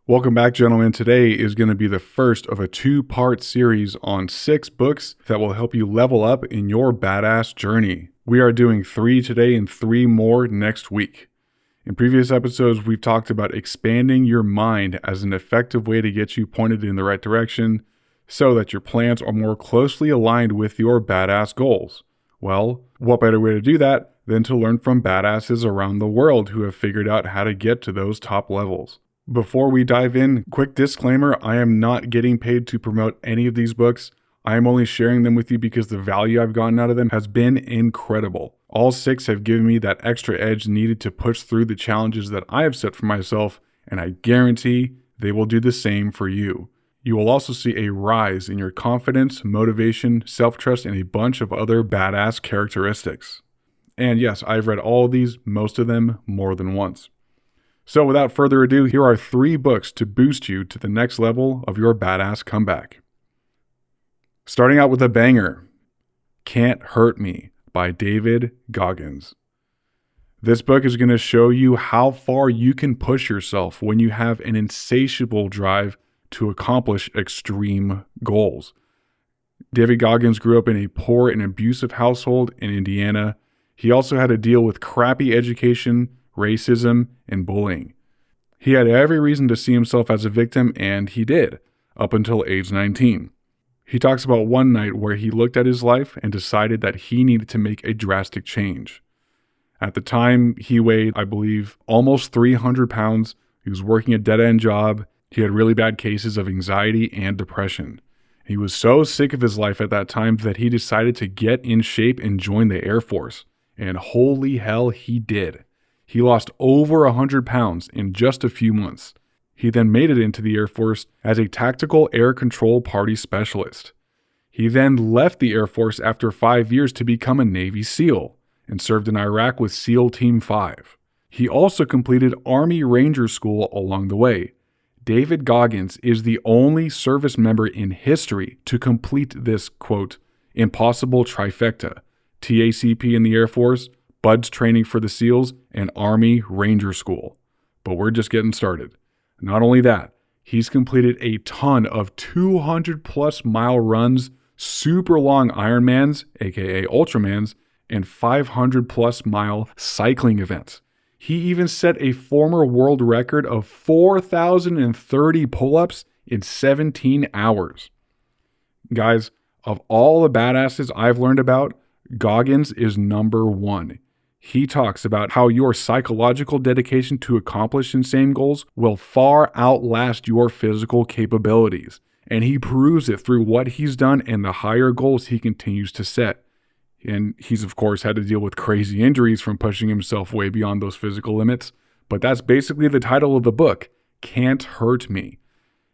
Welcome back, gentlemen. Today is going to be the first of a two-part series on 6 books that will help you level up in your badass journey. We are doing 3 today and 3 more next week. In previous episodes, we've talked about expanding your mind as an effective way to get you pointed in the right direction so that your plans are more closely aligned with your badass goals. Well, what better way to do that than to learn from badasses around the world who have figured out how to get to those top levels. Before we dive in, quick disclaimer, I am not getting paid to promote any of these books. I am only sharing them with you because the value I've gotten out of them has been incredible. All 6 have given me that extra edge needed to push through the challenges that I have set for myself, and I guarantee they will do the same for you. You will also see a rise in your confidence, motivation, self-trust, and a bunch of other badass characteristics. And yes, I've read all of these, most of them, more than once. So without further ado, here are 3 books to boost you to the next level of your badass comeback. Starting out with a banger, Can't Hurt Me by David Goggins. This book is going to show you how far you can push yourself when you have an insatiable drive to accomplish extreme goals. David Goggins grew up in a poor and abusive household in Indiana. He also had to deal with crappy education, racism, and bullying. He had every reason to see himself as a victim, and he did, up until age 19. He talks about one night where he looked at his life and decided that he needed to make a drastic change. At the time, he weighed, I believe, almost 300 pounds. He was working a dead-end job. He had really bad cases of anxiety and depression. He was so sick of his life at that time that he decided to get in shape and join the Air Force. And holy hell, he did. He lost over 100 pounds in just a few months. He then made it into the Air Force as a tactical air control party specialist. He then left the Air Force after 5 years to become a Navy SEAL and served in Iraq with SEAL Team 5. He also completed Army Ranger School along the way. David Goggins is the only service member in history to complete this, quote, impossible trifecta: TACP in the Air Force, BUDS training for the SEALs, and Army Ranger School. But we're just getting started. Not only that, he's completed a ton of 200+ mile runs, super long Ironmans, aka Ultramans, and 500+ mile cycling events. He even set a former world record of 4,030 pull-ups in 17 hours. Guys, of all the badasses I've learned about, Goggins is number 1. He talks about how your psychological dedication to accomplish insane goals will far outlast your physical capabilities. And he proves it through what he's done and the higher goals he continues to set. And he's, of course, had to deal with crazy injuries from pushing himself way beyond those physical limits. But that's basically the title of the book, Can't Hurt Me.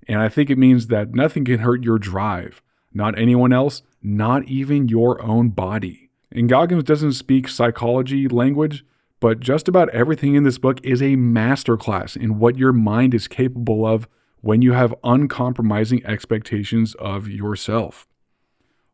And I think it means that nothing can hurt your drive. Not anyone else, not even your own body. And Goggins doesn't speak psychology language, but just about everything in this book is a masterclass in what your mind is capable of when you have uncompromising expectations of yourself.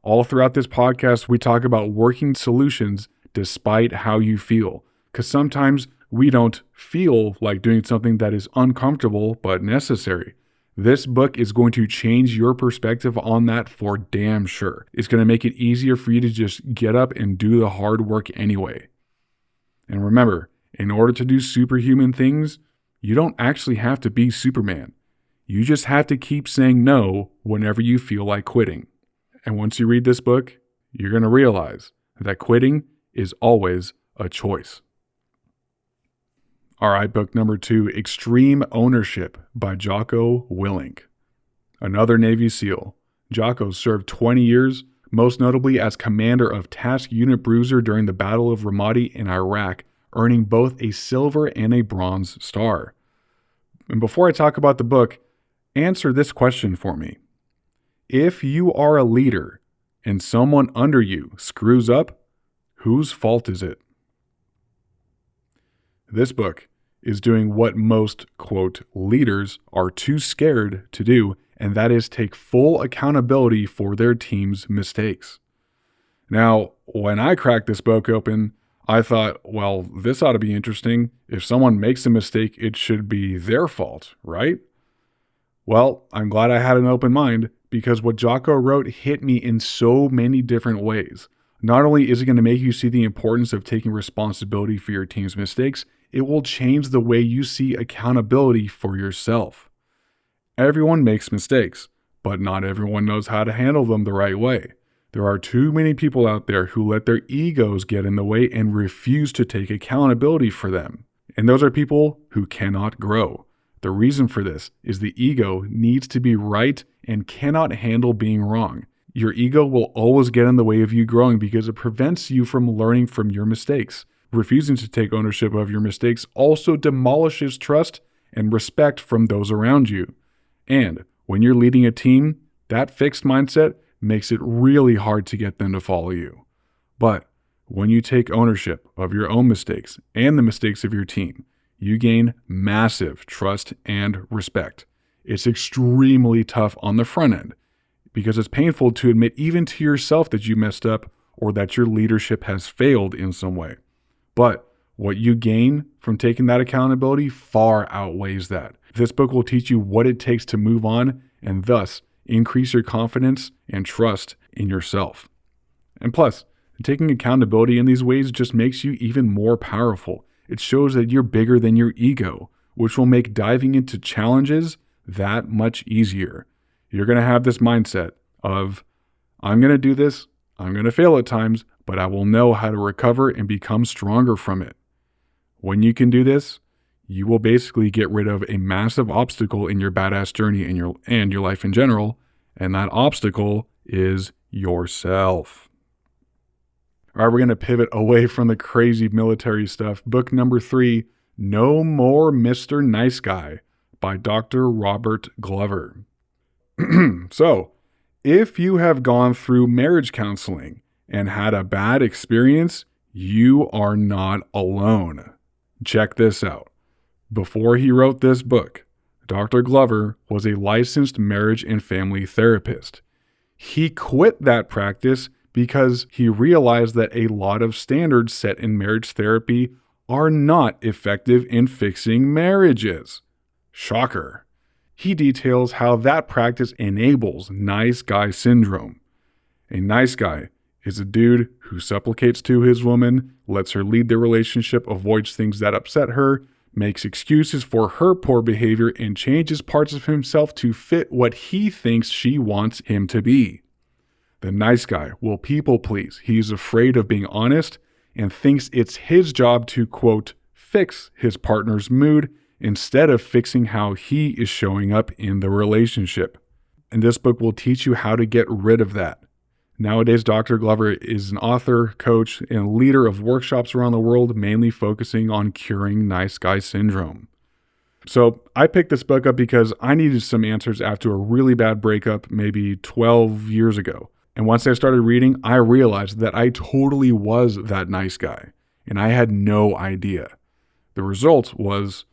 All throughout this podcast, we talk about working solutions despite how you feel, because sometimes we don't feel like doing something that is uncomfortable but necessary. This book is going to change your perspective on that for damn sure. It's going to make it easier for you to just get up and do the hard work anyway. And remember, in order to do superhuman things, you don't actually have to be Superman. You just have to keep saying no whenever you feel like quitting. And once you read this book, you're going to realize that quitting is always a choice. All right, book number 2, Extreme Ownership by Jocko Willink. Another Navy SEAL, Jocko served 20 years, most notably as commander of Task Unit Bruiser during the Battle of Ramadi in Iraq, earning both a silver and a bronze star. And before I talk about the book, answer this question for me. If you are a leader and someone under you screws up, whose fault is it? This book is doing what most, quote, leaders are too scared to do, and that is take full accountability for their team's mistakes. Now, when I cracked this book open, I thought, well, this ought to be interesting. If someone makes a mistake, it should be their fault, right? Well, I'm glad I had an open mind because what Jocko wrote hit me in so many different ways. Not only is it going to make you see the importance of taking responsibility for your team's mistakes, it will change the way you see accountability for yourself. Everyone makes mistakes, but not everyone knows how to handle them the right way. There are too many people out there who let their egos get in the way and refuse to take accountability for them. And those are people who cannot grow. The reason for this is the ego needs to be right and cannot handle being wrong. Your ego will always get in the way of you growing because it prevents you from learning from your mistakes. Refusing to take ownership of your mistakes also demolishes trust and respect from those around you. And when you're leading a team, that fixed mindset makes it really hard to get them to follow you. But when you take ownership of your own mistakes and the mistakes of your team, you gain massive trust and respect. It's extremely tough on the front end because it's painful to admit even to yourself that you messed up or that your leadership has failed in some way. But what you gain from taking that accountability far outweighs that. This book will teach you what it takes to move on and thus increase your confidence and trust in yourself. And plus, taking accountability in these ways just makes you even more powerful. It shows that you're bigger than your ego, which will make diving into challenges that much easier. You're going to have this mindset of, I'm going to do this, I'm going to fail at times, but I will know how to recover and become stronger from it. When you can do this, you will basically get rid of a massive obstacle in your badass journey and your life in general, and that obstacle is yourself. All right, we're going to pivot away from the crazy military stuff. Book number 3, No More Mr. Nice Guy by Dr. Robert Glover. So, if you have gone through marriage counseling and had a bad experience, you are not alone. Check this out. Before he wrote this book, Dr. Glover was a licensed marriage and family therapist. He quit that practice because he realized that a lot of standards set in marriage therapy are not effective in fixing marriages. Shocker. He details how that practice enables nice guy syndrome. A nice guy is a dude who supplicates to his woman, lets her lead the relationship, avoids things that upset her, makes excuses for her poor behavior, and changes parts of himself to fit what he thinks she wants him to be. The nice guy will people please. He's afraid of being honest and thinks it's his job to, quote, fix his partner's mood instead of fixing how he is showing up in the relationship. And this book will teach you how to get rid of that. Nowadays, Dr. Glover is an author, coach, and leader of workshops around the world, mainly focusing on curing nice guy syndrome. So I picked this book up because I needed some answers after a really bad breakup maybe 12 years ago. And once I started reading, I realized that I totally was that nice guy, and I had no idea. The result was,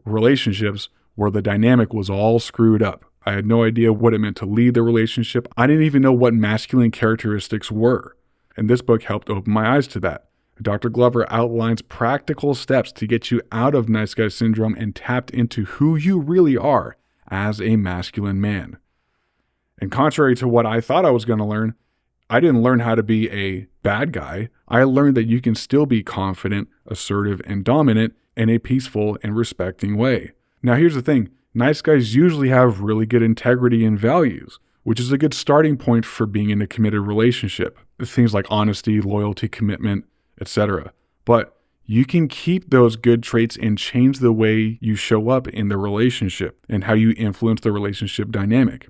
relationships where the dynamic was all screwed up. I had no idea what it meant to lead the relationship. I didn't even know what masculine characteristics were. And this book helped open my eyes to that. Dr. Glover outlines practical steps to get you out of nice guy syndrome and tapped into who you really are as a masculine man. And contrary to what I thought I was going to learn, I didn't learn how to be a bad guy. I learned that you can still be confident, assertive, and dominant in a peaceful and respecting way. Now, here's the thing. Nice guys usually have really good integrity and values, which is a good starting point for being in a committed relationship. Things like honesty, loyalty, commitment, etc. But you can keep those good traits and change the way you show up in the relationship and how you influence the relationship dynamic.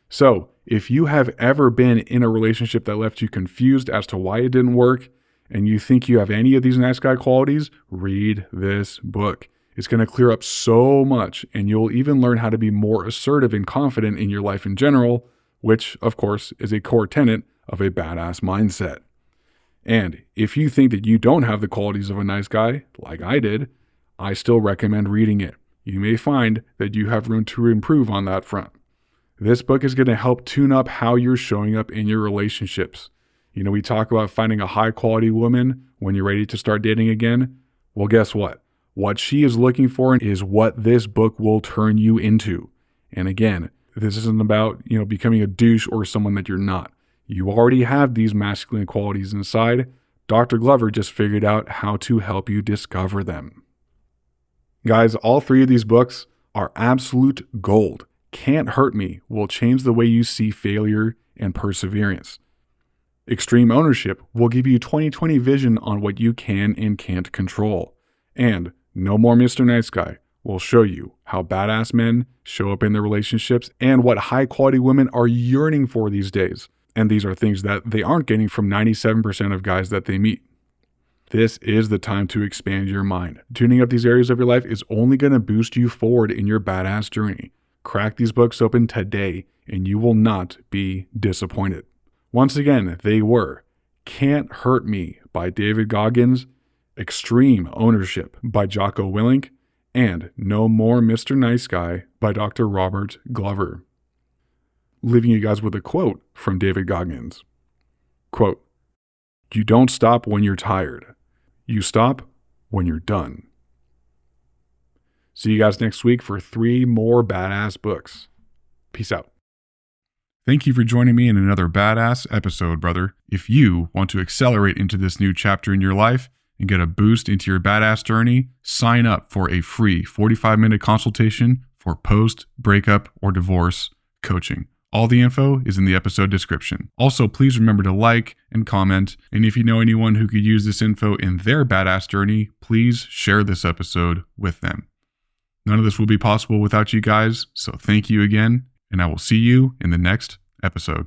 So, if you have ever been in a relationship that left you confused as to why it didn't work, and you think you have any of these nice guy qualities, read this book. It's going to clear up so much, and you'll even learn how to be more assertive and confident in your life in general, which, of course, is a core tenet of a badass mindset. And if you think that you don't have the qualities of a nice guy, like I did, I still recommend reading it. You may find that you have room to improve on that front. This book is going to help tune up how you're showing up in your relationships. You know, we talk about finding a high-quality woman when you're ready to start dating again. Well, guess what? What she is looking for is what this book will turn you into. And again, this isn't about, becoming a douche or someone that you're not. You already have these masculine qualities inside. Dr. Glover just figured out how to help you discover them. Guys, all three of these books are absolute gold. Can't Hurt Me will change the way you see failure and perseverance. Extreme Ownership will give you 20/20 vision on what you can and can't control. And No More Mr. Nice Guy will show you how badass men show up in their relationships and what high quality women are yearning for these days. And these are things that they aren't getting from 97% of guys that they meet. This is the time to expand your mind. Tuning up these areas of your life is only going to boost you forward in your badass journey. Crack these books open today and you will not be disappointed. Once again, they were Can't Hurt Me by David Goggins, Extreme Ownership by Jocko Willink, and No More Mr. Nice Guy by Dr. Robert Glover. Leaving you guys with a quote from David Goggins. Quote, "You don't stop when you're tired. You stop when you're done." See you guys next week for 3 more badass books. Peace out. Thank you for joining me in another badass episode, brother. If you want to accelerate into this new chapter in your life and get a boost into your badass journey, sign up for a free 45-minute consultation for post-breakup or divorce coaching. All the info is in the episode description. Also, please remember to like and comment. And if you know anyone who could use this info in their badass journey, please share this episode with them. None of this will be possible without you guys, so thank you again, and I will see you in the next episode.